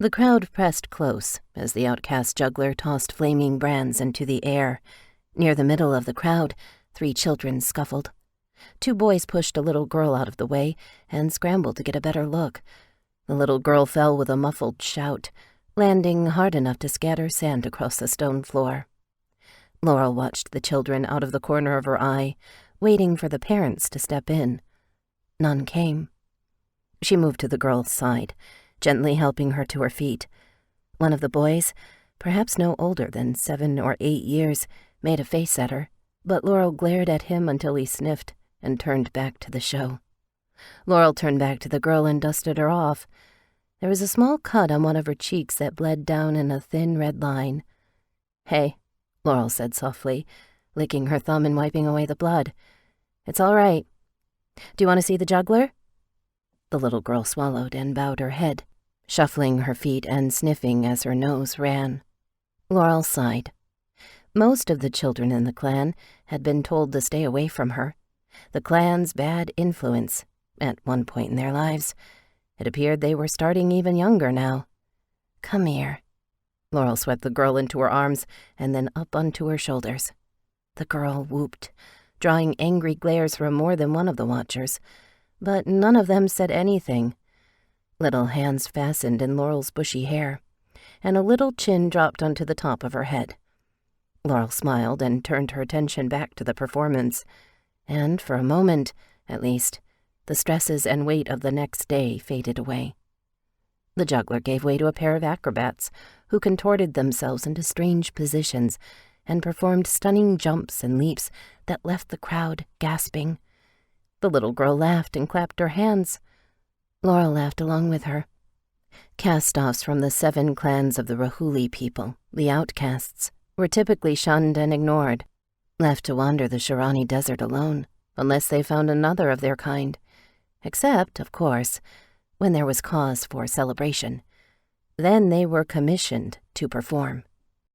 The crowd pressed close as the outcast juggler tossed flaming brands into the air. Near the middle of the crowd, 3 children scuffled. 2 boys pushed a little girl out of the way and scrambled to get a better look. The little girl fell with a muffled shout, landing hard enough to scatter sand across the stone floor. Laurel watched the children out of the corner of her eye, waiting for the parents to step in. None came. She moved to the girl's side, gently helping her to her feet. One of the boys, perhaps no older than 7 or 8 years, made a face at her, but Laurel glared at him until he sniffed and turned back to the show. Laurel turned back to the girl and dusted her off. There was a small cut on one of her cheeks that bled down in a thin red line. "Hey," Laurel said softly, licking her thumb and wiping away the blood. "It's all right. Do you want to see the juggler?" The little girl swallowed and bowed her head, shuffling her feet and sniffing as her nose ran. Laurel sighed. Most of the children in the clan had been told to stay away from her. The clan's bad influence, at one point in their lives. It appeared they were starting even younger now. "Come here." Laurel swept the girl into her arms and then up onto her shoulders. The girl whooped, drawing angry glares from more than one of the watchers, but none of them said anything. Little hands fastened in Laurel's bushy hair, and a little chin dropped onto the top of her head. Laurel smiled and turned her attention back to the performance, and for a moment, at least, the stresses and weight of the next day faded away. The juggler gave way to a pair of acrobats who contorted themselves into strange positions and performed stunning jumps and leaps that left the crowd gasping. The little girl laughed and clapped her hands. Laurel laughed along with her. Cast-offs from the 7 clans of the Rahuli people, the outcasts, were typically shunned and ignored, left to wander the Shirani desert alone, unless they found another of their kind. Except, of course, when there was cause for celebration. Then they were commissioned to perform.